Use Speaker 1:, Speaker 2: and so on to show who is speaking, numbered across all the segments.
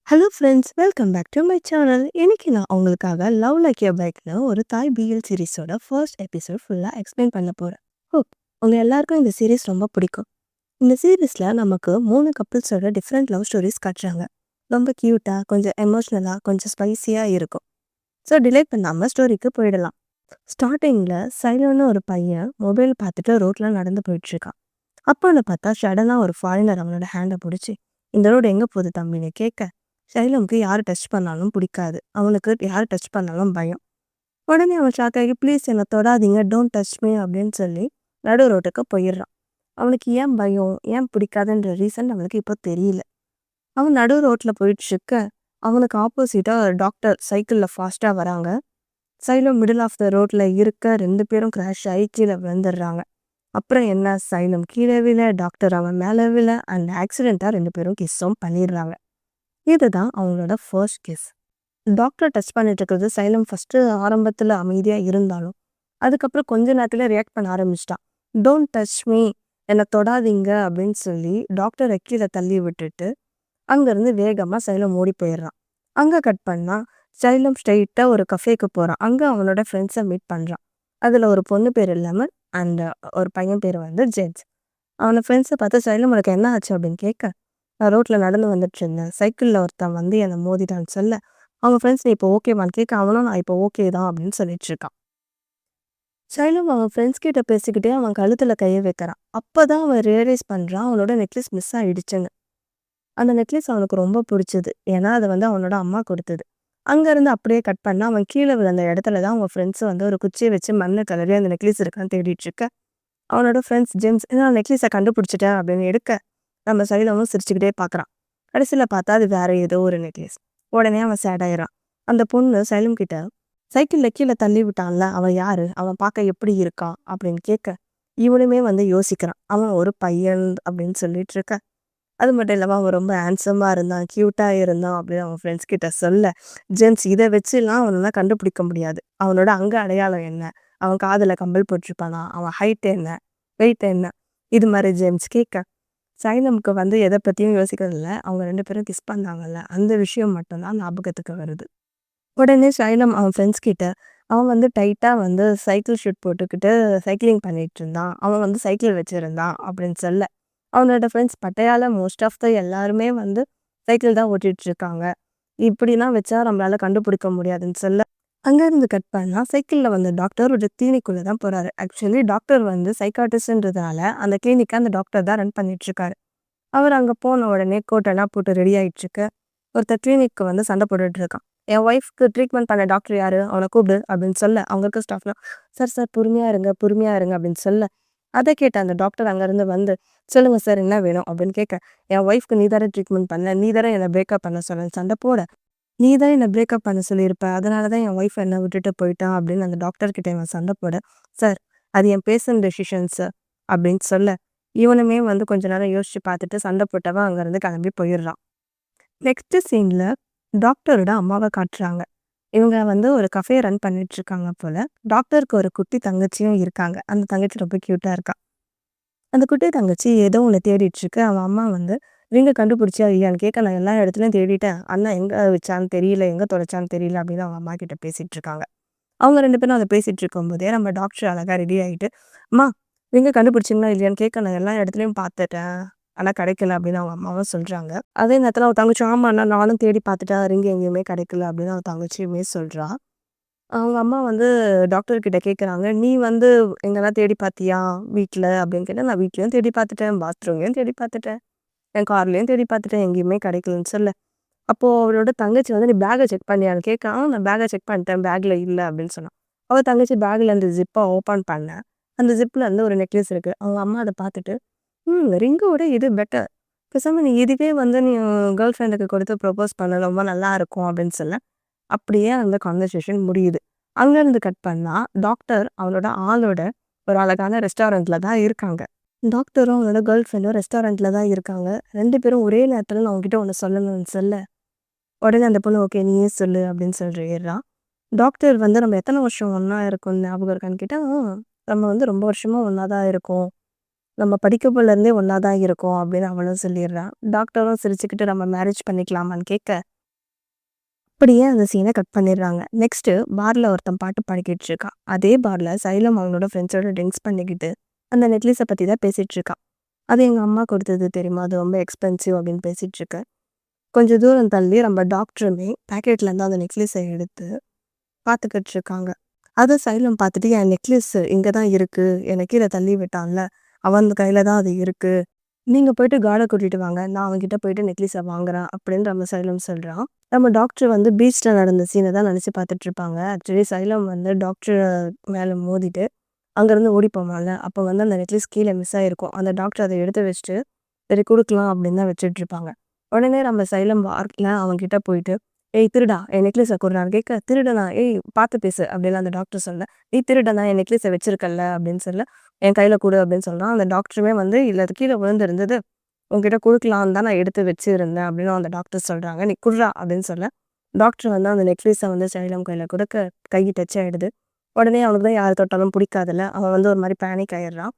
Speaker 1: Hello friends, welcome back to my channel. இன்னைக்கு நான் உங்களுக்காக லவ் லைக் எ பைக்னு ஒரு தாய் பிஎல் சீரிஸோட ஃபர்ஸ்ட் எபிசோட் ஃபுல்லாக எக்ஸ்பிளைன் பண்ண போகிறேன். உங்கள் எல்லாருக்கும் இந்த சீரிஸ் ரொம்ப பிடிக்கும். இந்த சீரீஸில் நமக்கு 3 கப்புள்ஸோட டிஃப்ரெண்ட் லவ் ஸ்டோரிஸ் காட்டுறாங்க. ரொம்ப க்யூட்டாக, கொஞ்சம் எமோஷ்னலாக, கொஞ்சம் ஸ்பைசியாக இருக்கும். ஸோ டிலே பண்ணாமல் ஸ்டோரிக்கு போயிடலாம். ஸ்டார்டிங்கில் சைலன்னு ஒரு பையன் மொபைல் பார்த்துட்டு ரோட்டில் நடந்து போயிட்டுருக்கான். அப்போன்னு பார்த்தா சடனாக ஒரு ஃபாரினர் அவனோட ஹேண்டை பிடிச்சி, இந்த ரோடு எங்கே போகுது தம்பின்னு கேட்க, சைலம்க்கு யார் டச் பண்ணாலும் பிடிக்காது. அவனுக்கு யார் டச் பண்ணாலும் பயம். உடனே அவன் ஷாக் ஆகி, ப்ளீஸ் என்னை தொடாதீங்க, டோன்ட் டச் மீ அப்படின்னு சொல்லி நடு ரோட்டுக்கு போயிடுறான். அவனுக்கு ஏன் பயம், ஏன் பிடிக்காதுன்ற ரீசன் அவனுக்கு இப்போ தெரியல. அவன் நடு ரோட்டில் போயிட்டு இருக்க, அவனுக்கு ஆப்போசிட்டாக ஒரு டாக்டர் சைக்கிளில் ஃபாஸ்ட்டாக வராங்க. சைலம் மிடில் ஆஃப் த ரோட்டில் இருக்க 2 பேரும் கிராஷ் ஆகி கீழே விழுந்துடுறாங்க. அப்புறம் என்ன, சைலம் கீழே விழ, டாக்டர் அவன் மேலே விழ, அண்ட் ஆக்சிடெண்ட்டாக 2 பேரும் கிஸ்ஸும் பண்ணிடுறாங்க. இதுதான் அவங்களோட ஃபர்ஸ்ட் கிஸ். டாக்டர் டச் பண்ணிட்டு இருக்கிறது சைலம் ஃபர்ஸ்ட் ஆரம்பத்தில் அமைதியாக இருந்தாலும் அதுக்கப்புறம் கொஞ்ச நேரத்தில் ரியாக்ட் பண்ண ஆரம்பிச்சிட்டான். டோன்ட் டச் மீ, என்னை தொடாதீங்க அப்படின்னு சொல்லி டாக்டரை கீழே தள்ளி விட்டுட்டு அங்கேருந்து வேகமாக சைலம் ஓடி போயிடுறான். அங்கே கட் பண்ணால் சைலம் ஸ்ட்ரெயிட்டாக ஒரு கஃபேக்கு போகிறான். அங்கே அவனோட ஃப்ரெண்ட்ஸை மீட் பண்ணுறான். அதில் ஒரு பொண்ணு பேர் இல்லாமல் அண்ட் ஒரு பையன் பேர் ஜேம்ஸ். அவனை ஃப்ரெண்ட்ஸை பார்த்து சைலம் உனக்கு என்ன ஆச்சு அப்படின்னு கேட்க, நான் ரோட்டில் நடந்து வந்துட்டு இருந்தேன், சைக்கிளில் ஒருத்தன் என்னை மோதிட்டான்னு சொல்ல, அவங்க ஃப்ரெண்ட்ஸ் நீ இப்போ ஓகேவான்னு கேட்க, அவனும் நான் இப்போ ஓகே தான் அப்படின்னு சொல்லிட்டு இருக்கான். சைலம் அவன் ஃப்ரெண்ட்ஸ் கிட்ட பேசிக்கிட்டே அவன் கழுத்தில் கையை வைக்கிறான். அப்போ தான் அவன் ரியலைஸ் பண்ணுறான் அவனோட நெக்லஸ் மிஸ் ஆகிடுச்சுங்க. அந்த நெக்லஸ் அவனுக்கு ரொம்ப பிடிச்சது. ஏன்னா அதை அவனோட அம்மா கொடுத்தது. அங்கேருந்து அப்படியே கட் பண்ணால் அவன் கீழே விழுந்த இடத்துல தான் அவங்க ஃப்ரெண்ட்ஸ் ஒரு குச்சியை வச்சு மண்ணை கலரி அந்த நெக்லஸ் இருக்கான்னு தேடிட்டு இருக்க, அவனோட ஃப்ரெண்ட்ஸ் ஜேம்ஸ் நான் நெக்லஸை கண்டுபிடிச்சிட்டேன் அப்படின்னு எடுக்க, நம்ம சைலமும் சிரிச்சுக்கிட்டே பார்க்குறான். கடைசியில் பார்த்தா அது வேற ஏதோ ஒரு நெக்லஸ். உடனே அவன் சேட் ஆயிடுறான். அந்த பொண்ணு சைலம் கிட்ட, சைக்கிளில் கீழே தள்ளி விட்டான்ல அவன் யாரு, அவன் பார்க்க எப்படி இருக்கான் அப்படின்னு கேட்க, இவனுமே யோசிக்கிறான் அவன் ஒரு பையன் அப்படின்னு சொல்லிட்டு இருக்க. அது மட்டும் இல்லாமல் அவன் ரொம்ப ஹேண்ட்ஸமாக இருந்தான், க்யூட்டாக இருந்தான் அப்படின்னு அவன் ஃப்ரெண்ட்ஸ் கிட்ட சொல்ல, ஜேம்ஸ் இதை வச்சுலாம் அவனெல்லாம் கண்டுபிடிக்க முடியாது. அவனோட அங்கே அடையாளம் என்ன, அவன் காதில் கம்பல் போட்டிருப்பானா, அவன் ஹைட் என்ன, வெயிட் என்ன, இது மாதிரி ஜேம்ஸ் கேட்க, சைலமுக்கு எதை பற்றியும் யோசிக்கிறதில்ல. அவங்க 2 பேரும் கிஸ் பண்ணாங்கல்ல, அந்த விஷயம் மட்டும்தான் ஞாபகத்துக்கு வருது. உடனே சைலம் அவன் ஃப்ரெண்ட்ஸ் கிட்ட, அவன் டைட்டாக சைக்கிள் ஷூட் போட்டுக்கிட்டு சைக்கிளிங் பண்ணிட்டு இருந்தான், அவன் சைக்கிள் வச்சுருந்தான் அப்படின்னு சொல்ல, அவனோட ஃப்ரெண்ட்ஸ் பட்டையால் மோஸ்ட் ஆஃப் த எல்லாருமே சைக்கிள் தான் ஓட்டிகிட்டு இருக்காங்க, இப்படிலாம் வச்சா நம்மளால் கண்டுபிடிக்க முடியாதுன்னு சொல்ல, அங்கேருந்து கட் பண்ணால் சைக்கிளில் டாக்டர் ஒரு கிளினிக்குள்ளே தான் போகிறாரு. ஆக்சுவலி டாக்டர் சைக்காட்டிஸ்ட்ன்றதுனால அந்த கிளினிக்கை அந்த டாக்டர் தான் ரன் பண்ணிகிட்ருக்காரு. அவர் அங்கே போன உடனே கோட்டெல்லாம் போட்டு ரெடி ஆகிட்டுருக்கு. ஒருத்தர் கிளினிக்கு சண்டை போட்டுட்டு இருக்கான். என் ஒய்ஃப்க்கு ட்ரீட்மெண்ட் பண்ண டாக்டர் யார், அவனை கூப்பிடு அப்படின்னு சொல்ல, அவங்க இருக்க ஸ்டாஃப்லாம் சார் சார் பொறுமையாக இருங்க பொறுமையாக இருங்க அப்படின்னு சொல்ல, அதை கேட்ட அந்த டாக்டர் அங்கேருந்து சொல்லுங்கள் சார் என்ன வேணும் அப்படின்னு கேட்க, என் ஒய்ஃப்க்கு நீ தானே ட்ரீட்மெண்ட் பண்ண, நீ தானே என்னை பிரேக்கப் பண்ண சொல்ல, சண்டை போட நீ தான் என்னை பிரேக்கப் பண்ண சொல்லியிருப்ப, அதனால தான் என் ஒய்ஃப் என்னை விட்டுட்டு போயிட்டான் அப்படின்னு அந்த டாக்டர்கிட்ட இவன் சண்டை போட, சார் அது என் பேஷண்ட் டெசிஷன்ஸ் அப்படின்னு சொல்ல, இவனுமே கொஞ்ச நேரம் யோசிச்சு பார்த்துட்டு சண்டை போட்டவன் அங்கேருந்து கிளம்பி போயிடுறான். நெக்ஸ்ட் சீனில் டாக்டரோட அம்மாவை காட்டுறாங்க. இவங்க ஒரு கஃபே ரன் பண்ணிட்டு இருக்காங்க போல. டாக்டருக்கு ஒரு குட்டி தங்கச்சியும் இருக்காங்க. அந்த தங்கச்சி ரொம்ப க்யூட்டாக இருக்கா. அந்த குட்டி தங்கச்சி ஏதோ ஒன்று தேடிட்டு இருக்கு. அவன் அம்மா ரிங்கை கண்டுபிடிச்சியா இல்லையான்னு கேட்க, நான் எல்லா இடத்துலையும் தேடிட்டேன், அண்ணா எங்கே வச்சான்னு தெரியல, எங்கே தொலைச்சான்னு தெரியல அப்படின்னு அவங்க அம்மா கிட்ட பேசிட்டு இருக்காங்க. அவங்க 2 பேரும் அதை பேசிட்டு இருக்கும்போதே நம்ம டாக்டர் அழகாக ரெடி ஆகிட்டு, அம்மா ரிங்கை கண்டுபிடிச்சிங்களா இல்லையான்னு கேட்க, நான் எல்லா இடத்துலையும் பார்த்துட்டேன், ஆனால் கிடைக்கல அப்படின்னு அவங்க அம்மாவும் சொல்கிறாங்க. அதே நேரத்தில் அவன் தங்கச்சி, ஆமாண்ணா நானும் தேடி பார்த்துட்டேன், ரிங்கு எங்கேயுமே கிடைக்கல அப்படின்னு அவன் தங்கச்சியுமே சொல்கிறா. அவங்க அம்மா டாக்டர்கிட்ட கேட்குறாங்க, நீ எங்கெல்லாம் தேடி பார்த்தியா வீட்டில் அப்படின்னு கேட்டால், நான் வீட்லேயும் தேடி பார்த்துட்டேன், பாத்ரூம்லேயும் தேடி பார்த்துட்டேன், என் கார்லேயும் தேடி பார்த்துட்டேன், எங்கேயுமே கிடைக்கலன்னு சொல்ல, அப்போது அவரோட தங்கச்சி நீ பேக்கை செக் பண்ணியான்னு கேட்க, நான் பேக்கை செக் பண்ணிட்டேன், பேக்கில் இல்லை அப்படின்னு சொன்னான். அவள் தங்கச்சி பேக்கில் அந்த ஜிப்பை ஓப்பன் பண்ணேன், அந்த ஜிப்பில் ஒரு நெக்லஸ் இருக்குது. அவங்க அம்மா அதை பார்த்துட்டு, ரிங்கோட இது பெட்டர், பேசாமல் நீ இதுவே நீ கேர்ள் ஃப்ரெண்டுக்கு கொடுத்து ப்ரப்போஸ் பண்ண ரொம்ப நல்லா இருக்கும் அப்படின்னு சொல்ல, அப்படியே அந்த கான்வர்சேஷன் முடியுது. அங்கேருந்து கட் பண்ணால் டாக்டர் அவனோட ஆளோட ஒரு அழகான ரெஸ்டாரண்ட்டில் தான் இருக்காங்க. டாக்டரும் அவனோட கேர்ள் ஃப்ரெண்டும் ரெஸ்டாரண்ட்டில் தான் இருக்காங்க. 2 பேரும் ஒரே நேரத்தில் நான் உங்ககிட்ட ஒன்று சொல்லணும்னு சொல்ல, உடனே அந்த பொண்ணு ஓகே நீயே சொல்லு அப்படின்னு சொல்லிடுறான். டாக்டர் நம்ம எத்தனை வருஷம் ஒன்றா இருக்கோம் ஞாபகம் இருக்கான்னு கேட்டால், நம்ம ரொம்ப வருஷமாக ஒன்றா தான் இருக்கோம், நம்ம படிக்கப்புலேருந்தே ஒன்றா தான் இருக்கோம் அப்படின்னு அவளும் சொல்லிடுறான். டாக்டரும் சிரிச்சுக்கிட்டு நம்ம மேரேஜ் பண்ணிக்கலாமான்னு கேட்க, அப்படியே அந்த சீனை கட் பண்ணிடுறாங்க. நெக்ஸ்ட்டு பார்ல ஒருத்தன் பாட்டு பாடிக்கிட்டு இருக்கான். அதே பார்ல சைலம் அவனோட ஃப்ரெண்ட்ஸோட ட்ரிங்க்ஸ் பண்ணிக்கிட்டு அந்த நெக்லஸை பத்தி தான் பேசிட்டு இருக்கான். அது எங்க அம்மா கொடுத்தது தெரியுமா? அது ரொம்ப எக்ஸ்பென்சிவ் அப்படின்னு பேசிட்டு இருக்க. கொஞ்சம் தூரம் தள்ளி நம்ம டாக்டருமே பாக்கெட்ல இருந்து அந்த நெக்லஸை எடுத்து பார்த்துக்கிட்டு இருக்காங்க. அத சைலம் பார்த்துட்டு, "என் நெக்லஸ் இங்க தான் இருக்கு. என்ன கீழ தள்ளி விட்டான்ல, அவன் கையில தான் அது இருக்கு. நீங்க போயிட்டு கார்ட கூட்டிட்டு வாங்க. நான் அவன்கிட்ட போயிட்டு நெக்லஸ வாங்குறேன்." அப்படின்னு நம்ம சைலம் சொல்றான். நம்ம டாக்டர் வந்து பீச்ல நடந்த சீன தான் நினைச்சு பார்த்துட்டு இருப்பாங்க. ஆக்சுவலி சைலம் வந்து டாக்டர் மேல மோதிட்டு அங்கேருந்து ஓடி போவான்ல, அப்போ வந்து அந்த நெக்லஸ் கீழ மிஸ் ஆயிருக்கும். அந்த டாக்டர் அத எடுத்து வச்சுட்டு, சரி குடுக்கலாம் அப்படின்னு தான் வச்சுட்ருப்பாங்க. உடனே நம்ம சைலம் பார்க்ல அவன்கிட்ட போயிட்டு, "ஏய் திருடா! என் நெக்லஸ குட்றான்னு" கேட்க, "திருடனா? ஏய் பார்த்து பேசு" அப்படின்னு அந்த டாக்டர் சொல்ல, "ஏய் திருடனா என் நெக்லஸ வச்சிருக்கல்ல" அப்படின்னு சொல்ல, "என் கையில குடு" அப்படின்னு சொல்றான். அந்த டாக்டருமே வந்து, "இல்ல அது கீழ விழுந்திருந்தது. உன்கிட்ட குடுக்கலான்னு தான் நான் எடுத்து வச்சிருந்தேன்" அப்படின்னு அந்த டாக்டர் சொல்றாங்க. "நீ குட்றா" அப்படின்னு சொல்ல, டாக்டர் வந்து அந்த நெக்லஸ வந்து சைலம் கையில குடுக்க, கை டச் ஆயிடுது. உடனே அவனுக்கு தான் யார் தொட்டாலும் பிடிக்காதுல்ல. அவன் வந்து ஒரு மாரி பேனிக் ஆயிடுறான்.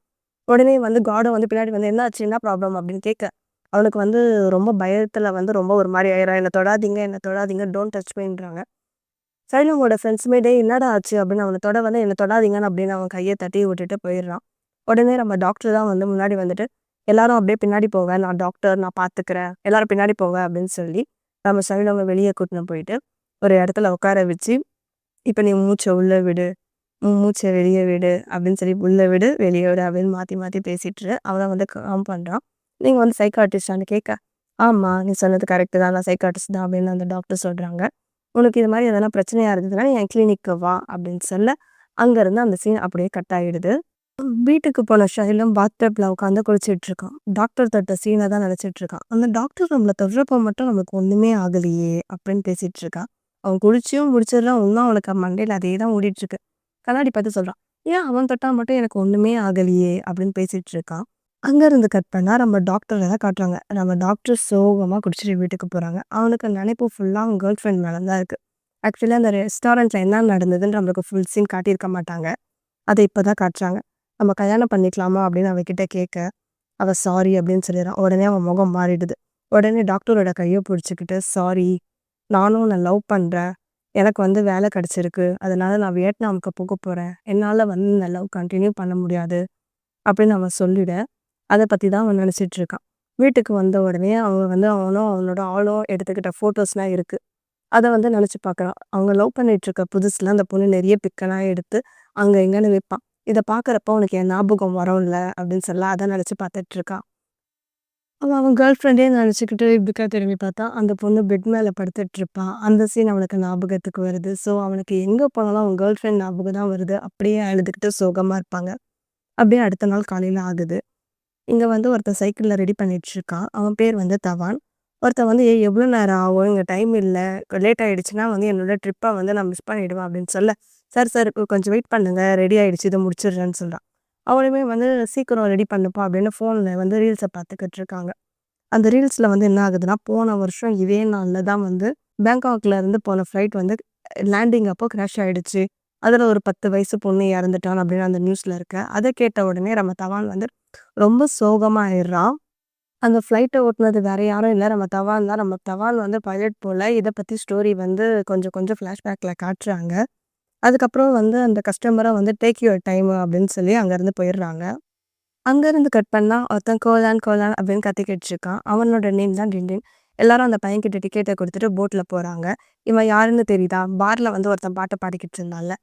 Speaker 1: உடனே வந்து கார்டும் வந்து பின்னாடி வந்து, "என்னாச்சு? என்ன ப்ராப்ளம்?" அப்படின்னு கேட்க, அவனுக்கு வந்து ரொம்ப பயத்துல வந்து ரொம்ப ஒரு மாரி ஆயிடுறான். "என்ன தொடாதீங்க, என்ன தொடாதீங்க. Don't touch மீன்றாங்க." சைலமோட ஃப்ரெண்ட்ஸுமே, "டேய் என்னடா ஆச்சு?" அப்படின்னு அவன தொட வந்து, "என்ன தொடாதீங்கன்னு" அப்படின்னு அவன் கைய தட்டி விட்டுட்டு போயிடுறான். உடனே நம்ம டாக்டர் தான் வந்து முன்னாடி வந்துட்டு, "எல்லாரும் அப்படியே பின்னாடி போங்க. நான் டாக்டர். நான் பார்த்துக்கிறேன். எல்லாரும் பின்னாடி போங்க" அப்படின்னு சொல்லி, நம்ம சைலம வெளிய கூட்டின்னு போயிட்டு, ஒரு இடத்துல உட்கார வச்சு, "இப்ப நீ மூச்ச உள்ள விடு. மூச்ச வெளிய விடு" அப்படின்னு சொல்லி, "உள்ள விடு, வெளிய விடு" அப்படின்னு மாத்தி மாத்தி பேசிட்டு அவன வந்து காம் பண்றான். "நீங்க வந்து சைக்காட்ரிஸ்டான்னு?" கேட்க, "ஆமா, நீ சொன்னது கரெக்ட்டு தான். நான் சைக்காட்ரிஸ்ட் தான்" அப்படின்னு அந்த டாக்டர் சொல்றாங்க. "உனக்கு இது மாரி எதனா பிரச்சனையா இருந்ததுன்னா, நீ என் கிளினிக்கு வா" அப்படின்னு சொல்ல, அங்கருந்து அந்த சீன் அப்படியே கட் ஆயிடுது. வீட்டுக்கு போன ஷைலும் பாத்டப்ல உட்காந்து குளிச்சிட்டு இருக்கான். டாக்டர் தொட்ட சீன தான் நினைச்சிட்டு இருக்கான். அந்த டாக்டர் நம்மள தொடுறப்ப மட்டும் நமக்கு ஒண்ணுமே ஆகலையே அப்படின்னு பேசிட்டு இருக்கான். அவன் குளிச்சும் முடிச்சிடுறான். இன்னும் அவனுக்கு மண்டையில அதே தான் ஓடிட்டு இருக்கு. கண்ணாடி பார்த்து சொல்றான், "ஏன் அவன் தொட்டா மட்டும் எனக்கு ஒண்ணுமே ஆகலையே" அப்படின்னு பேசிட்டு இருக்கான். அங்க இருந்து கட் பண்ணா நம்ம டாக்டர தான் காட்டுறாங்க. நம்ம டாக்டர் சோகமா குடிச்சிட்டு வீட்டுக்கு போறாங்க. அவனுக்கு நினைப்பு ஃபுல்லா அவன் கேர்ள் ஃப்ரெண்ட் மேல தான் இருக்கு. ஆக்சுவலி அந்த ரெஸ்டாரண்ட்ல என்ன நடந்ததுன்னு நம்மளுக்கு ஃபுல் சீன் காட்டியிருக்க மாட்டாங்க. அத இப்ப தான் காட்டுறாங்க. நம்ம கல்யாணம் பண்ணிக்கலாமா அப்படின்னு அவகிட்ட கேட்க, அவ சாரி அப்படின்னு சொல்லிடுறான். உடனே அவன் முகம் மாறிடுது. உடனே டாக்டரோட கைய பிடிச்சுக்கிட்டு, "சாரி, நானும் உன்ன லவ் பண்றேன். எனக்கு வந்து வேலை கிடைச்சிருக்கு. அதனால நான் வியட்நாமுக்கு போறேன். என்னால வந்து இந்த லவ் கன்டின்யூ பண்ண முடியாது" அப்படின்னு அவன் சொல்லிட, அத பத்தி தான் அவன் நினைச்சிட்டு இருக்கான். வீட்டுக்கு வந்த உடனே அவன் வந்து அவனும் அவனோட ஆளும் எடுத்துக்கிட்ட ஃபோட்டோஸ்லாம் இருக்கு. அத வந்து நினைச்சு பார்க்குறான். அவங்க லவ் பண்ணிட்டு இருக்க புதுசுல அந்த பொண்ணு நெறைய பிக்கெல்லாம் எடுத்து அங்க இங்கன்னு வைப்பான். இத பார்க்குறப்போ "உனக்கு என் ஞாபகம் வரும்ல" அப்படின்னு சொல்ல அத நினைச்சு பார்த்துட்டு இருக்கான். அவன் அவன் கேர்ள் ஃப்ரெண்டே நினைச்சுக்கிட்டு இப்படிக்கா திரும்பி பார்த்தா, அந்த பொண்ணு பெட் மேல படுத்துட்டு இருப்பா. அந்த சீன் அவனுக்கு ஞாபகத்துக்கு வருது. ஸோ அவனுக்கு எங்க போனாலும் அவன் கேர்ள் ஃப்ரெண்ட் ஞாபகம் தான் வருது. அப்படியே அழுதுகிட்டு சோகமா இருப்பாங்க. அப்படியே அடுத்த நாள் காலையில ஆகுது. இங்க வந்து ஒருத்தன் சைக்கிள்ல ரெடி பண்ணிட்டு இருக்கான். அவன் பேர் வந்து தவான். ஒருத்தன் வந்து, "ஏய் எவ்வளோ நேரம் ஆகும்? இங்க டைம் இல்ல. லேட் ஆயிடுச்சுன்னா வந்து என்னோட ட்ரிப்ப வந்து நான் மிஸ் பண்ணிடுவேன்" அப்படின்னு சொல்ல, "சார் சார் கொஞ்சம் வெயிட் பண்ணுங்க. ரெடி ஆயிடுச்சு. இத முடிச்சிடுறேன்னு" சொல்றான். அவனுமே வந்து, "சீக்கிரம் ரெடி பண்ணுப்பா" அப்படின்னு ஃபோன்ல வந்து ரீல்ஸ பார்த்துக்கிட்டு இருக்காங்க. அந்த ரீல்ஸ்ல வந்து என்ன ஆகுதுன்னா, போன வருஷம் இதே நாள்ல தான் வந்து பேங்காக்ல இருந்து போன ஃப்ளைட் வந்து லேண்டிங் அப்போ கிராஷ் ஆயிடுச்சு. அதுல ஒரு 10 வயசு பொண்ணு இறந்துட்டான் அப்படின்னு அந்த நியூஸ்ல இருக்கு. அத கேட்ட உடனே நம்ம தவான் வந்து ரொம்ப சோகமா ஆயிடுறான். அந்த ஃப்ளைட்ட ஓட்டுனது வேற யாரும் இல்ல. நம்ம தவான் தான். நம்ம தவான் வந்து பைலட் போல. இத பத்தி ஸ்டோரி வந்து கொஞ்சம் கொஞ்சம் ஃப்ளாஷ்பேக்ல காட்டுறாங்க. அதுக்கப்புறம் வந்து அந்த கஸ்டமர வந்து டேக் யுவர் டைம் அப்படின்னு சொல்லி அங்கருந்து போயிடுறாங்க. அங்கருந்து கட் பண்ணா ஒருத்தன் கோலான் கோலான் அப்படின்னு கத்திக்கிட்டு இருக்கான். அவனோட நேம் தான் டின்டின். எல்லாரும் அந்த பையன்கிட்ட டிக்கெட்ட குடுத்துட்டு போட்ல போறாங்க. இவன் யாருன்னு தெரியுதா? பார்ல வந்து ஒருத்தன் பாட்டு பாடிக்கிட்டு இருந்தான்ல.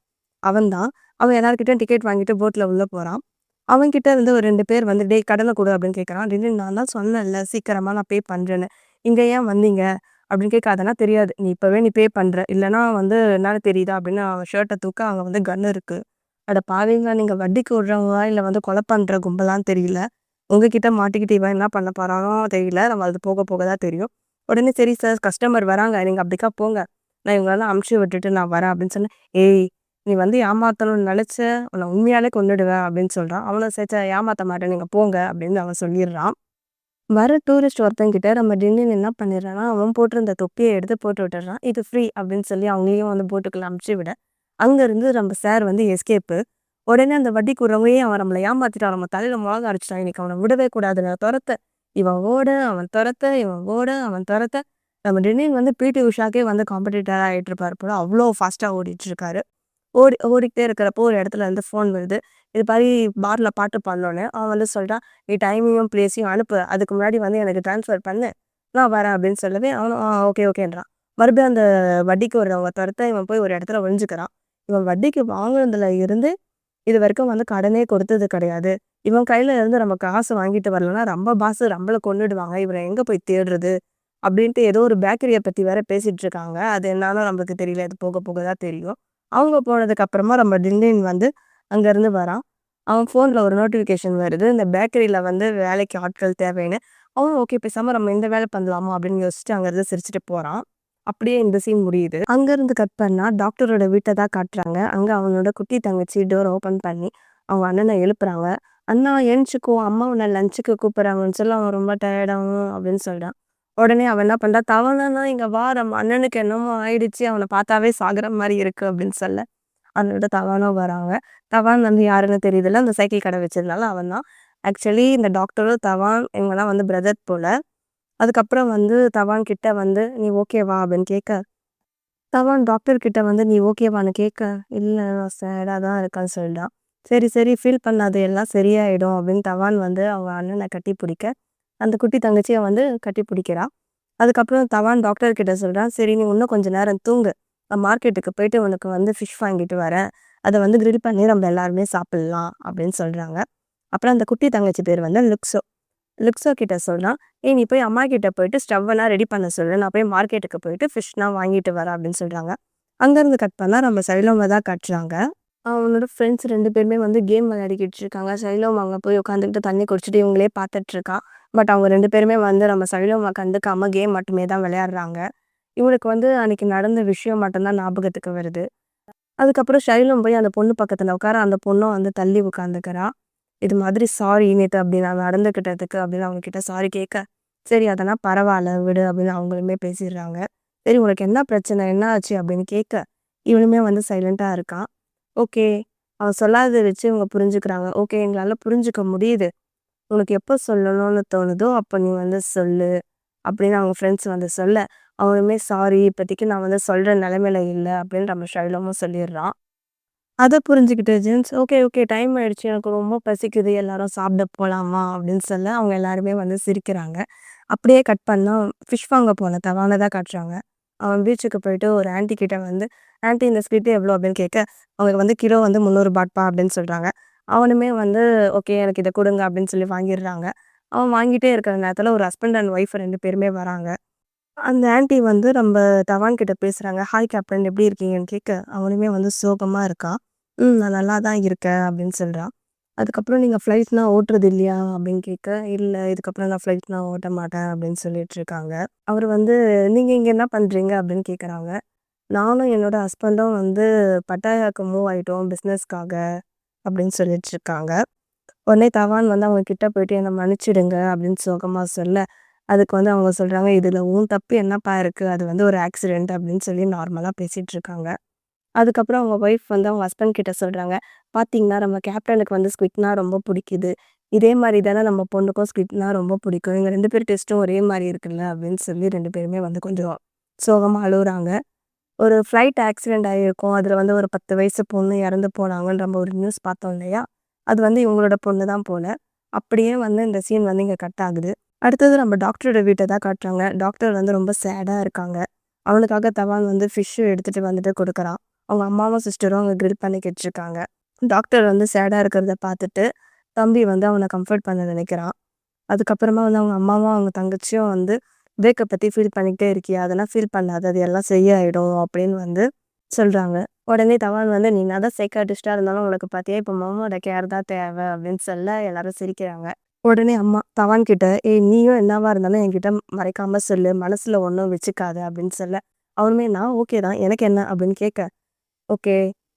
Speaker 1: அவன் தான். அவன் எல்லார்கிட்டயும் டிக்கெட் வாங்கிட்டு போட்ல உள்ள போறான். அவன்கிட்ட இருந்து ஒரு 2 பேர் வந்து, "டேய் கடன குடு" அப்படின்னு கேட்கறான். "டேய் நான் தான் சொன்னேன்ல, சீக்கிரமா நான் பே பண்றேன்னு. இங்க ஏன் வந்தீங்க?" அப்படின்னு கேட்க, "அதெல்லாம் தெரியாது. நீ இப்பவே பே பண்ற. இல்லன்னா வந்து என்னான்னு தெரியுதா?" அப்படின்னு அவன் ஷர்ட்ட தூக்க அங்க வந்து கன் இருக்கு. அட பாவிங்களா! நீங்க வட்டிக்கு விடுறவங்களா? இல்ல வந்து கொலை பண்ற கும்பலான்னு தெரியல. உங்ககிட்ட மாட்டிக்கிட்டு இவன் என்ன பண்ண போறானோ தெரியல. நம்ம அது போக போக தான் தெரியும். உடனே, "சரி சார் கஸ்டமர் வராங்க. நீங்க அப்படிக்கா போங்க. நான் இவங்களலாம் அனுப்பிச்சு விட்டுட்டு நான் வரேன்" அப்படின்னு சொன்னேன். "ஏய்! நீ வந்து ஏமாத்தணும்னு நெனச்ச, உன்ன உண்மையாலே கொன்னுடுவேன்" அப்படின்னு சொல்றான். அவனும் "சே சே ஏமாத்த மாட்டேன். நீங்க போங்க" அப்படின்னு அவன் சொல்லிடுறான். வர டூரிஸ்ட் ஒருத்தன்கிட்ட நம்ம டின்டின் என்ன பண்ணிடுறான்னா, அவன் போட்டிருந்த தொப்பிய எடுத்து போட்டு விட்டுடுறான். "இது ஃப்ரீ" அப்படின்னு சொல்லி அவங்களையும் வந்து போட்டுக்குள்ள அனுப்பிச்சு விட, அங்கருந்து நம்ம சார் வந்து எஸ்கேப்பு. உடனே அந்த வட்டிக்குறவங்க, "ஏய் அவன் நம்மள ஏமாத்திட்டான். நம்ம தலையில மொளகா அரைச்சுட்டான். இன்னைக்கு அவன விடவே கூடாது. நான் தொரத்த" இவன் ஓட, அவன் தொரத்த, இவன் ஓட, அவன் தொரத்த. நம்ம டிண்டின் வந்து பிடி உஷாக்கே வந்து காம்படிட்டரா ஆயிட்டுருப்பாரு போல. அவ்ளோ ஃபாஸ்ட்டா ஓடிட்டுருக்காரு. ஓடிக்கிட்டே இருக்கிறப்போ ஒரு இடத்துல இருந்து ஃபோன் வருது. இது மாரி பார்ல பாட்டு பாடுனோனே, அவன் வந்து சொல்றான், "நீ டைமையும், பிளேஸையும் அனுப்பு. அதுக்கு முன்னாடி வந்து எனக்கு ட்ரான்ஸ்ஃபர் பண்ணு. நான் வரேன்" அப்படின்னு சொல்லவே, அவனும் ஓகே, ஓகேன்றான். மறுபடியும் அந்த வட்டிக்கு வரவங்க தொரத்த இவன் போய் ஒரு இடத்துல ஒளிஞ்சுக்கிறான். இவன் வட்டிக்கு வாங்குனதுல இருந்து இதுவரைக்கும் வந்து கடனே கொடுத்தது கிடையாது. இவன் கையில இருந்து நம்ம காசு வாங்கிட்டு வரலன்னா, நம்ம பாஸ் நம்மள கொன்னுடுவாங்க. இவர எங்க போய் தேடுறது? அப்படின்ட்டு ஏதோ ஒரு பேக்கரிய பத்தி வேற பேசிட்டு இருக்காங்க. அது என்னான்னு நம்மளுக்கு தெரியல. அது போக போக தான் தெரியும். அவங்க போனதுக்கு அப்புறமா நம்ம டிண்டின் வந்து அங்கருந்து வரான். அவன் ஃபோன்ல ஒரு நோட்டிஃபிகேஷன் வருது. இந்த பேக்கரியில வந்து வேலைக்கு ஆட்கள் தேவைன்னு. அவனும் ஓகே பேசாம நம்ம இந்த வேலை பண்ணலாமா அப்படின்னு யோசிச்சுட்டு அங்கருந்து சிரிச்சுட்டு போறான். அப்படியே இந்த சீன் முடியுது. அங்கருந்து கட் பண்ணா டாக்டரோட வீட்ட தான் காட்டுறாங்க. அங்க அவனோட குட்டி தங்கச்சி டோர் ஓப்பன் பண்ணி அவங்க அண்ணன எழுப்புறாங்க. "அண்ணா எந்திச்சுக்கோ, அம்மா உன்ன லஞ்சுக்கு கூப்பிடுறாங்கன்னு" சொல்ல அவன் ரொம்ப டயர்டாவும் அப்படின்னு சொல்றான். உடனே அவன் என்ன பண்றான், "தவணனா இங்க வா, நம்ம அண்ணனுக்கு என்னமோ ஆயிடுச்சு. அவன பார்த்தாவே சாகுற மாரி இருக்கு" அப்படின்னு சொல்ல, அதோட தவானும் வராங்க. தவான் வந்து யாருன்னு தெரியுதுல்ல, அந்த சைக்கிள் கடை வச்சிருந்தால அவன் தான். ஆக்சுவலி இந்த டாக்டரும் தவான் இவங்கலாம் வந்து பிரதர் போல. அதுக்கப்புறம் வந்து தவான் கிட்ட வந்து, "நீ ஓகேவா?" அப்படின்னு கேட்க, தவான் டாக்டர் கிட்ட வந்து, "நீ ஓகேவான்னு?" கேட்க, "இல்ல நான் சேடா தான் இருக்கேன்னு" சொல்லிட்டான். "சரி, சரி ஃபீல் பண்ணாத எல்லாம் சரியாயிடும்" அப்படின்னு தவான் வந்து அவங்க அண்ணன கட்டி பிடிக்க, அந்த குட்டி தங்கச்சிய வந்து கட்டி பிடிக்கிறா. அதுக்கப்புறம் தவான் டாக்டர் கிட்ட சொல்றான், "சரி நீ இன்னும் கொஞ்ச நேரம் தூங்கு. நான் மார்க்கெட்டுக்கு போயிட்டு உனக்கு வந்து ஃபிஷ் வாங்கிட்டு வரேன். அத வந்து கிரில் பண்ணி நம்ம எல்லாருமே சாப்பிடலாம்" அப்படின்னு சொல்றாங்க. அப்புறம் அந்த குட்டி தங்கச்சி பேர் வந்து லுக்ஸோ. லுக்ஸோ கிட்ட சொல்றான், "ஏய் நீ போய் அம்மா கிட்ட போயிட்டு ஸ்டவ்வெல்லாம் ரெடி பண்ண சொல்லு. நான் போய் மார்க்கெட்டுக்கு போயிட்டு ஃபிஷ்லாம் வாங்கிட்டு வரேன்" அப்படின்னு சொல்றாங்க. அங்கருந்து கட் பண்ணா நம்ம சைலோம தான் காட்டுறாங்க. அவனோட ஃப்ரெண்ட்ஸ் 2 பேருமே வந்து கேம் விளையாடிக்கிட்டு இருக்காங்க. சைலோம் அங்க போய் உட்காந்துக்கிட்டு தண்ணி குடிச்சிட்டு இவங்களே பார்த்துட்டு இருக்கான். பட் அவங்க 2 பேருமே வந்து நம்ம சைலோம கண்டுக்காம கேம் மட்டுமே தான் விளையாடுறாங்க. இவனுக்கு வந்து அன்னைக்கு நடந்த விஷயம் மட்டும் தான் ஞாபகத்துக்கு வருது. அதுக்கப்புறம் ஷைலும் போய் அந்த பொண்ணு பக்கத்துல உட்கார, அந்த பொண்ணும் வந்து தள்ளி உட்காந்துக்கிறா. இது மாதிரி சாரி நேத்து அப்படி நான் நடந்துக்கிட்டதுக்கு அப்படின்னு அவங்க கிட்ட சாரி கேட்க, சரி அதெல்லாம் பரவால்ல விடு அப்படின்னு அவங்களுமே பேசிடுறாங்க. சரி உனக்கு என்ன பிரச்சனை? என்ன ஆச்சு? அப்படின்னு கேட்க, இவனுமே வந்து சைலண்டா இருக்கான். ஓகே. அவன் சொல்லாதத வச்சு இவங்க புரிஞ்சுக்கிறாங்க. ஓகே எங்களால புரிஞ்சுக்க முடியுது. உனக்கு எப்போ சொல்லணும்னு தோணுதோ, அப்ப நீ வந்து சொல்லு. அப்படின்னு அவங்க ஃப்ரெண்ட்ஸ் வந்து சொல்ல, அவனுமே சாரி இப்போதைக்கு நான் வந்து சொல்ற நிலைமையில இல்ல அப்படின்னு நம்ம ஷைலமும் சொல்லிடுறான். அத புரிஞ்சுக்கிட்டு ஜேம்ஸ், "ஓகே, ஓகே டைம் ஆயிடுச்சு. எனக்கு ரொம்ப பசிக்குது. எல்லாரும் சாப்பிட போலாமா?" அப்படின்னு சொல்ல, அவங்க எல்லாருமே வந்து சிரிக்கிறாங்க. அப்படியே கட் பண்ணா ஃபிஷ் வாங்க போன தவான தான் காட்டுறாங்க. அவன் பீச்சுக்கு போயிட்டு ஒரு ஆன்டி கிட்ட வந்து, "ஆன்டி இந்த ஸ்க்விட் எவ்வளோ?" அப்படின்னு கேட்க, அவங்க வந்து கிலோ வந்து ரூ. 300 அப்படின்னு சொல்றாங்க. அவனுமே வந்து, "ஓகே எனக்கு இத குடுங்க" அப்படின்னு சொல்லி வாங்கிடுறாங்க. அவன் வாங்கிட்டே இருக்கிற நேரத்துல ஒரு ஹஸ்பண்ட் அண்ட் ஒய்ஃப் 2 பேருமே வராங்க. அந்த ஆன்டி வந்து நம்ம தவான் கிட்ட பேசுறாங்க. "ஹாய் கேப்டன் எப்படி இருக்கீங்கன்னு?" கேட்க, அவனுமே வந்து சோகமா இருக்கான். நான் நல்லா தான் இருக்கேன்" அப்படின்னு சொல்றான். அதுக்கப்புறம் "நீங்க ஃப்ளைட்லாம் ஓட்டுறது இல்லையா?" அப்படின்னு கேட்க, "இல்ல இதுக்கப்புறம் நான் ஃப்ளைட்லாம் ஓட்ட மாட்டேன்" அப்படின்னு சொல்லிட்டு இருக்காங்க. அவரு வந்து "நீங்க இங்க என்ன பண்றீங்க?" அப்படின்னு கேட்குறாங்க. "நானும் என்னோட ஹஸ்பண்டும் வந்து பட்டாயாக்கு மூவ் ஆயிட்டோம் பிசினஸ்க்காக" அப்படின்னு சொல்லிட்டு இருக்காங்க. உடனே தவான் வந்து அவங்க கிட்ட போயிட்டு "என்ன மன்னிச்சிடுங்க" அப்படின்னு சோகமா சொல்ல, அதுக்கு வந்து அவங்க சொல்றாங்க, "இதுல உன் தப்பு என்னப்பா இருக்கு? அது வந்து ஒரு ஆக்சிடென்ட்" அப்படின்னு சொல்லி நார்மலா பேசிட்டு இருக்காங்க. அதுக்கப்புறம் அவங்க ஒய்ஃப் வந்து அவங்க ஹஸ்பண்ட் கிட்ட சொல்றாங்க, "பாத்தீங்களா நம்ம கேப்டனுக்கு வந்து ஸ்க்விட்னா ரொம்ப புடிக்குது. இதே மாரி தானே நம்ம பொண்ணுக்கும் ஸ்க்விட்னா ரொம்ப பிடிக்கும். எங்க 2 பேர் டேஸ்ட்டும் ஒரே மாரி இருக்குல்ல" அப்படின்னு சொல்லி 2 பேருமே வந்து கொஞ்சம் சோகமா அழுவுறாங்க. ஒரு ஃப்ளைட் ஆக்சிடென்ட் ஆகியிருக்கும். அதுல வந்து ஒரு 10 வயசு பொண்ணு இறந்து போனாங்கன்ற நம்ம ஒரு நியூஸ் பார்த்தோம் இல்லையா? அது வந்து இவங்களோட பொண்ணு தான் போல. அப்படியே வந்து இந்த சீன் வந்து இங்க கட் ஆகுது. அடுத்தது நம்ம டாக்டரோட வீட்ட தான் காட்டுறாங்க. டாக்டர் வந்து ரொம்ப சேடா இருக்காங்க. அவனுக்காக தவான் வந்து ஃபிஷ் எடுத்துட்டு வந்துட்டு குடுக்குறான். அவங்க அம்மாவும், சிஸ்டரும் அங்க கிரில் பண்ணிக்கிட்டு இருக்காங்க. டாக்டர் வந்து சேடா இருக்கிறத பார்த்துட்டு, தம்பி வந்து அவன கம்ஃபர்ட் பண்ண நினைக்கிறான். அதுக்கப்புறமா வந்து அவங்க அம்மாவும், அவங்க தங்கச்சியும் வந்து பிரேக்கப் பத்தி ஃபீல் பண்ணிக்கிட்டே இருக்கியா? அதெல்லாம் ஃபீல் பண்ணாத. அது எல்லாம் சரியாயிடும் அப்படின்னு வந்து சொல்றாங்க. உடனே தவான் வந்து, "நீ என்னதான் சைக்காட்ரிஸ்ட்டா இருந்தாலும் உனக்கு பாத்தியா இப்ப மம்மியோட கேர் தான் தேவை" அப்படின்னு சொல்ல எல்லாரும் சிரிக்கிறாங்க. உடனே அம்மா தவான் கிட்ட, "ஏய் நீயும் என்னவா இருந்தாலும் என்கிட்ட மறைக்காம சொல்லு. மனசுல ஒண்ணும் வச்சுக்காத" அப்படின்னு சொல்ல, அவனுமே "நான் ஓகே தான். எனக்கு என்ன?" அப்படின்னு கேட்க, "ஓகே.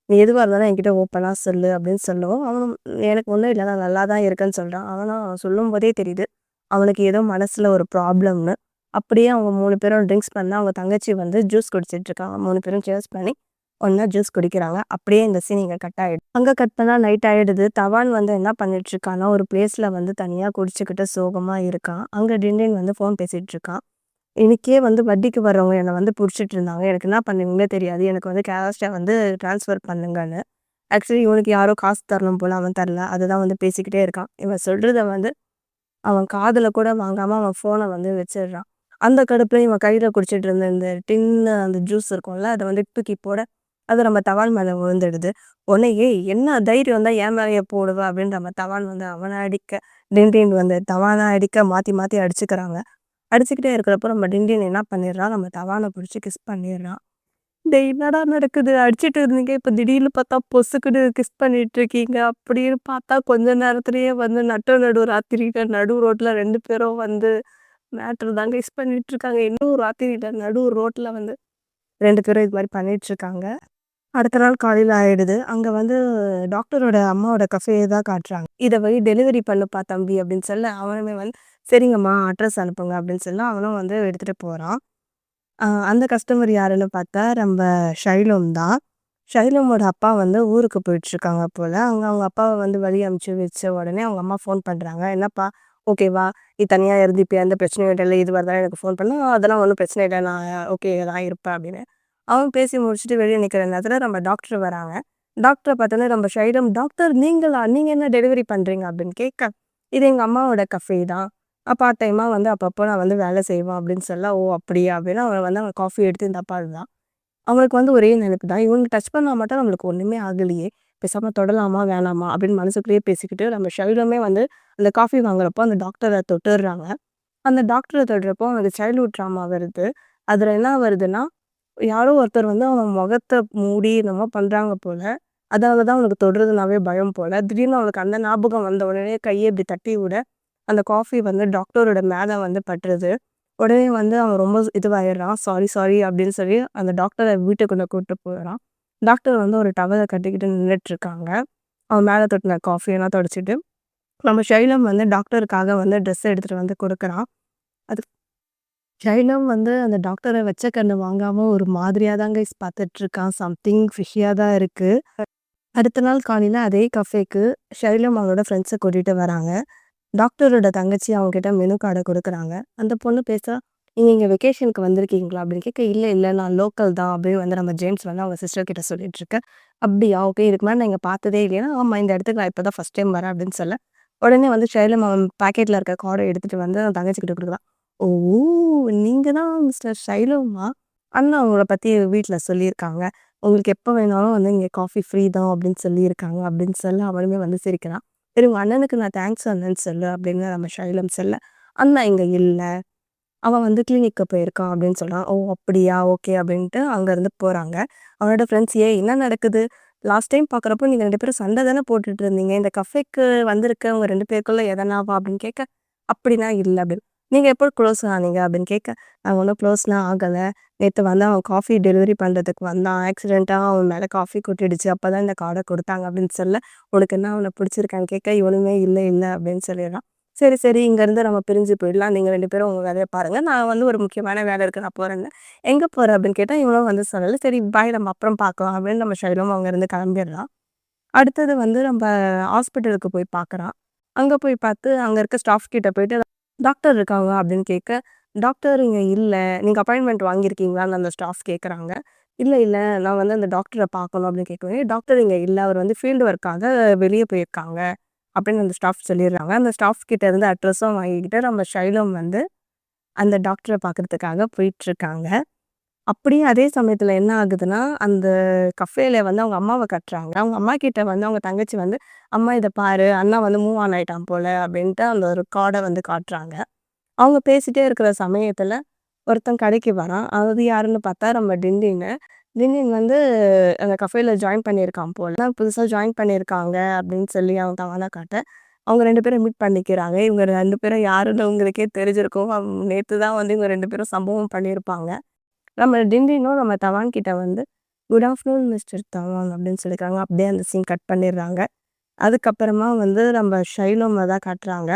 Speaker 1: நீ எதுவா இருந்தாலும் என்கிட்ட ஓப்பனா சொல்லு" அப்படின்னு சொல்லவும், அவனும் "எனக்கு ஒண்ணும் இல்ல. நான் நல்லா தான் இருக்கேன்னு" சொல்றான். ஆனா சொல்லும்போதே தெரியுது, அவனுக்கு ஏதோ மனசுல ஒரு ப்ராப்ளம்னு. அப்படியே அவங்க 3 பேரும் ட்ரிங்க்ஸ் பண்ணா, அவங்க தங்கச்சி வந்து ஜூஸ் குடிச்சிட்டு இருக்காங்க. 3 பேரும் சியர்ஸ் பண்ணி ஒண்ணா ஜூஸ் குடிக்கிறாங்க. அப்படியே இந்த சீன் இங்க கட் ஆயிடும். அங்க கட் பண்ணா நைட் ஆயிடுது. தவான் வந்து என்ன பண்ணிட்டு இருக்கான்னா, ஒரு பிளேஸ்ல வந்து தனியா குடிச்சுக்கிட்டு சோகமா இருக்கான். அங்க டிண்டின் வந்து ஃபோன் பேசிட்டு இருக்கான். எனக்கே வந்து வட்டிக்கு வர்றவங்க என்ன வந்து புடிச்சிட்டு இருந்தாங்க. எனக்கு என்ன பண்ணுவீங்களோ தெரியாது. எனக்கு வந்து கேஷ வந்து ட்ரான்ஸ்ஃபர் பண்ணுங்கன்னு. ஆக்சுவலி இவனுக்கு யாரோ காசு தரணும் போல அவன் தரல. அததான் வந்து பேசிக்கிட்டே இருக்கான். இவன் சொல்றத வந்து அவன் காதுல கூட வாங்காம அவன் ஃபோன வந்து வச்சிடுறான். அந்த கடுப்புல இவன் கையில குடிச்சிட்டு இருந்த இந்த டின்னு அந்த ஜூஸ் இருக்கும்ல, அத வந்து தூக்கி போட, அது நம்ம தவான் மேல விழுந்துடுது. உடனே "ஏய் என்ன தைரியம் தான் என் மேலயே போடுவ?" அப்படின்னு நம்ம தவான் வந்து அவன அடிக்க, டின்டின் வந்து தவான அடிக்க மாத்தி மாத்தி அடிச்சுக்கிறாங்க. அடிச்சுக்கிட்டே இருக்கிறப்போ நம்ம டின்டின் என்ன பண்ணிடுறான், நம்ம தவான புடிச்சு கிஸ் பண்ணிடுறான். டேய் என்னடா நடக்குது? அடிச்சுட்டு இருந்தீங்க. இப்ப திடீர்னு பார்த்தா பொசுக்குன்னு கிஸ் பண்ணிட்டு இருக்கீங்க. அப்படின்னு பார்த்தா கொஞ்ச நேரத்திலேயே வந்து நட்டு நடு ராத்திரியில நடு ரோட்ல 2 பேரும் வந்து மேட்டர் தான் கிஸ் பண்ணிட்டு இருக்காங்க. இன்னும் ராத்திரியில நடு ரோட்ல வந்து 2 பேரும் இது மாரி பண்ணிட்டு இருக்காங்க. அடுத்த நாள் காலையில ஆயிடுது. அங்க வந்து டாக்டரோட அம்மாவோட கஃபே தான் காட்டுறாங்க. "இத போய் டெலிவரி பண்ணுப்பா தம்பி" அப்படின்னு சொல்ல, அவனுமே வந்து "சரிங்கம்மா அட்ரஸ் அனுப்புங்க" அப்படின்னு சொல்ல அவனும் வந்து எடுத்துட்டு போறான். அந்த கஸ்டமர் யாருன்னு பார்த்தா, நம்ப ஷைலோம் தான். ஷைலோமோட அப்பா வந்து ஊருக்கு போயிட்டுருக்காங்க போல. அங்க அவங்க அப்பாவ வந்து வழி அனுப்பிச்சு வச்ச உடனே அவங்க அம்மா ஃபோன் பண்றாங்க. "என்னப்பா ஓகேவா? நீ தனியா இருந்துப்பியா? எந்த பிரச்சனையும் இல்லல்ல? இதுவா இருந்தாலும் எனக்கு ஃபோன் பண்ணு." "அதெல்லாம் ஒண்ணும் பிரச்சனை இல்ல. நான் ஓகே தான் இருப்பேன்" அப்படின்னு. அவன் பேசி முடிச்சுட்டு வெளிய நிக்கிற நேரத்துல நம்ம டாக்டர் வராங்க. டாக்டர பார்த்தோனே நம்ம ஷைலம், "டாக்டர் நீங்களா? நீங்க என்ன டெலிவரி பண்றீங்க?" அப்படின்னு கேட்க, "இது எங்க அம்மாவோட கஃபே தான். பார்ட் டைமா வந்து அப்பப்போ நான் வந்து வேலை செய்வேன்" அப்படின்னு சொல்ல, "ஓ! அப்படியா?" அப்படின்னு அவன் வந்து அவன் காஃபி எடுத்து இந்தாப்பா அதுதான். அவங்களுக்கு வந்து ஒரே நெனைப்பு தான். இவங்க டச் பண்ணா மட்டும் நம்மளுக்கு ஒண்ணுமே ஆகலையே! பேசாம தொடலாமா? வேணாமா? அப்படின்னு மனசுக்குள்ளேயே பேசிக்கிட்டு நம்ம ஷைலுமே வந்து அந்த காஃபி வாங்குறப்போ அந்த டாக்டர தொட்டுர்றாங்க. அந்த டாக்டர தொடுறப்போ அவனுக்கு சைல்ட்ஹுட் ட்ராமா வருது. அதுல என்ன வருதுன்னா, யாரோ ஒருத்தர் வந்து அவன் முகத்த மூடி என்னமோ பண்றாங்க போல. அதனால தான் அவனுக்கு தொடுறதுனாவே பயம் போல. திடீர்னு அவனுக்கு அந்த ஞாபகம் வந்த உடனே கைய இப்படி தட்டி விட, அந்த காஃபி வந்து டாக்டரோட மேல வந்து பட்டுருது. உடனே வந்து அவன் ரொம்ப இதுவாயிடுறான். சாரி, சாரி அப்படின்னு சொல்லி அந்த டாக்டர வீட்டுக்குள்ள கூட்டு போறான். டாக்டர் வந்து ஒரு டவல கட்டிக்கிட்டு நின்னுட்டுருக்காங்க. அவன் மேல தொட்டுன காஃபியெல்லாம் தொடச்சுட்டு, நம்ம ஷைலம் வந்து டாக்டருக்காக வந்து ட்ரெஸ் எடுத்துட்டு வந்து குடுக்குறான். அது ஷைலம் வந்து அந்த டாக்டர வச்ச கண்ணு வாங்காம ஒரு மாதிரியா தான் கைஸ் பார்த்துட்டுருக்கான். சம்திங் ஃபிஷியா தான் இருக்கு. அடுத்த நாள் காலையில அதே கஃபேக்கு ஷைலம் அவளோட ஃப்ரெண்ட்ஸ கூட்டிட்டு வராங்க. டாக்டரோட தங்கச்சி அவங்ககிட்ட மெனு கார்ட குடுக்குறாங்க. அந்த பொண்ணு பேச, "நீங்க இங்க வெக்கேஷனுக்கு வந்திருக்கீங்களா?" அப்படின்னு கேட்க, "இல்ல, இல்ல நான் லோக்கல் தான்" அப்படின்னு வந்து நம்ம ஜேம்ஸ் வந்து அவங்க சிஸ்டர் கிட்ட சொல்லிட்டுருக்க. "அப்படியா? ஓகே. இதுக்கு முன்னாடி நான் இங்க பார்த்ததே இல்லையா?" "ஆமா இந்த இடத்துக்கு நான் இப்ப தான் ஃபர்ஸ்ட் டைம் வரேன்" அப்படின்னு சொல்ல, உடனே வந்து ஷைலம் அவன் பாக்கெட்ல இருக்க கார்ட எடுத்துட்டு வந்து அவன் தங்கச்சி கிட்ட குடுக்குறான். "ஓ! நீங்க தான் மிஸ்டர் ஷைலோவா? அண்ணா உங்கள பத்தி வீட்ல சொல்லியிருக்காங்க. உங்களுக்கு எப்ப வேணாலும் வந்து இங்க காஃபி ஃப்ரீ தான் அப்படின்னு சொல்லியிருக்காங்க" அப்படின்னு சொல்ல அவனுமே வந்து சிரிக்கிறான். "சரி உங்க அண்ணனுக்கு நான் தேங்க்ஸ் சொன்னேன்னு சொல்லு" அப்படின்னு நம்ம ஷைலம் சொல்ல, "அண்ணா இங்க இல்ல. அவன் வந்து கிளினிக்கு போயிருக்கான்" அப்படின்னு சொல்றான். "ஓ! அப்படியா? ஓகே" அப்படின்ட்டு அங்கருந்து போறாங்க. அவனோட ஃப்ரெண்ட்ஸ், "ஏய் என்ன நடக்குது? லாஸ்ட் டைம் பார்க்குறப்போ நீங்க 2 பேரும் சண்டை தானே போட்டுட்டு இருந்தீங்க. இந்த கஃபேக்கு வந்திருக்க உங்க 2 பேருக்குள்ள எதனாவா?" அப்படின்னு கேட்க, "அப்படிலாம் இல்ல" அப்படின்னு. "நீங்க எப்போ க்ளோஸ் ஆனீங்க?" அப்படின்னு கேட்க, "நாங்க ஒண்ணும் க்ளோஸ்லாம் ஆகல. நேத்து வந்து அவன் காஃபி டெலிவரி பண்றதுக்கு வந்தான். ஆக்சிடென்ட்டா அவன் மேல காஃபி கொட்டிடுச்சு. அப்பதான் இந்த கார்ட குடுத்தாங்க" அப்படின்னு சொல்ல, "உனக்கு என்ன அவன பிடிச்சிருக்கான்னு?" கேட்க, இவனுமே "இல்ல, இல்ல" அப்படின்னு சொல்லிடுறான். "சரி, சரி இங்கருந்து நம்ம பிரிஞ்சு போயிடலாம். நீங்க 2 பேரும் உங்க வேலைய பாருங்க. நான் வந்து ஒரு முக்கியமான வேலை இருக்கு. நான் போறேன்னு." "எங்க போற?" அப்படின்னு கேட்டா, இவனும் வந்து சொல்லல. "சரி பாய் நம்ம அப்புறம் பார்க்கலாம்" அப்படின்னு நம்ம ஷைலும் அங்கருந்து கிளம்பிடுறான். அடுத்தது வந்து நம்ப ஹாஸ்பிட்டலுக்கு போய் பார்க்குறான். அங்க போய் பார்த்து, அங்க இருக்க ஸ்டாஃப் கிட்ட போயிட்டு, "டாக்டர் இருக்காங்களா?" அப்படின்னு கேட்க, "டாக்டர் இங்க இல்ல. நீங்க அப்பாயின்ட்மென்ட் வாங்கியிருக்கீங்களான்னு?" அந்த ஸ்டாஃப் கேட்குறாங்க. "இல்ல, இல்ல. நான் வந்து அந்த டாக்டர பார்க்கணும்" அப்படின்னு கேட்கவே, "டாக்டர் இங்க இல்ல. அவர் வந்து ஃபீல்டு ஒர்க்காக வெளிய போயிருக்காங்க" அப்படின்னு அந்த ஸ்டாஃப் சொல்லிடுறாங்க. அந்த ஸ்டாஃப் கிட்ட இருந்து அட்ரஸும் வாங்கிக்கிட்டு, நம்ம ஷைலும் வந்து அந்த டாக்டர பார்க்கறதுக்காக போயிட்டுருக்காங்க. அப்படியே அதே சமயத்துல என்ன ஆகுதுன்னா, அந்த கஃபேல வந்து அவங்க அம்மாவ காட்டுறாங்க. அவங்க அம்மா கிட்ட வந்து அவங்க தங்கச்சி வந்து, "அம்மா இத பாரு, அண்ணா வந்து மூவ் ஆன் ஆயிட்டான் போல" அப்படின்ட்டு அந்த ஒரு கார்ட வந்து காட்டுறாங்க. அவங்க பேசிட்டே இருக்கிற சமயத்துல, ஒருத்தன் கடைக்கு வரான். அது யாருன்னு பார்த்தா நம்ம டின்டின்னு. டின்டின் வந்து அந்த கஃபேல ஜாயின் பண்ணியிருக்கான் போல. புதுசா ஜாயின் பண்ணியிருக்காங்க அப்படின்னு சொல்லி அவன் தவணா காட்ட, அவங்க 2 பேரும் மீட் பண்ணிக்கிறாங்க. இவங்க 2 பேரும் யாருன்னு உங்களுக்கே தெரிஞ்சிருக்கும். நேத்து தான் வந்து இவங்க 2 பேரும் சம்பவம் பண்ணியிருப்பாங்க. நம்ம டிண்டினும் நம்ம தவான் கிட்ட வந்து, "குட் ஆஃப்டர்நூன் மிஸ்டர் தவான்" அப்படின்னு சொல்லியிருக்காங்க. அப்படியே அந்த சீன் கட் பண்ணிடுறாங்க. அதுக்கப்புறமா வந்து நம்ம ஷைலோம தான் காட்டுறாங்க.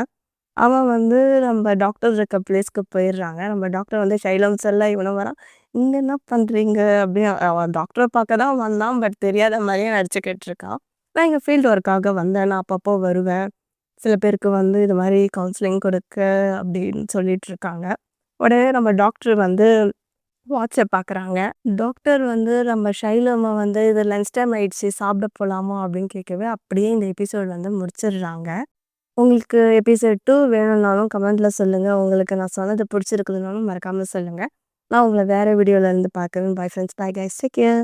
Speaker 1: அவன் வந்து நம்ம டாக்டர் இருக்க பிளேஸ்க்கு போயிடுறாங்க. நம்ம டாக்டர் வந்து ஷைலம் சொல்ல இவனும் வரான். "இங்க என்ன பண்றீங்க?" அப்படின்னு அவன் டாக்டர பார்க்க தான் வந்தான். பட் தெரியாத மாரியே நடிச்சுக்கிட்டு இருக்கான். "நான் இங்க ஃபீல்ட் ஒர்க்காக வந்தேன். நான் அப்பப்போ வருவேன். சில பேருக்கு வந்து இது மாரி கவுன்சிலிங் கொடுக்க" அப்படின்னு சொல்லிட்டு இருக்காங்க. உடனே நம்ம டாக்டர் வந்து வாட்ஸ்அப் பார்க்குறாங்க. டாக்டர் வந்து நம்ம ஷைலோம வந்து இது லஞ்ச் டைம் ஆயிடுச்சு சாப்பிட போலாமா அப்படின்னு கேட்கவே, அப்படியே இந்த எபிசோட் வந்து முடிச்சிடுறாங்க. உங்களுக்கு எபிசோட் 2 வேணும்னாலும் கமெண்ட்ல சொல்லுங்க. உங்களுக்கு நான் சொன்னது பிடிச்சிருக்குதுனாலும் மறக்காம சொல்லுங்க. நான் உங்கள வேற வீடியோல இருந்து பார்க்குறேன். Bye friends. Bye guys. Take care.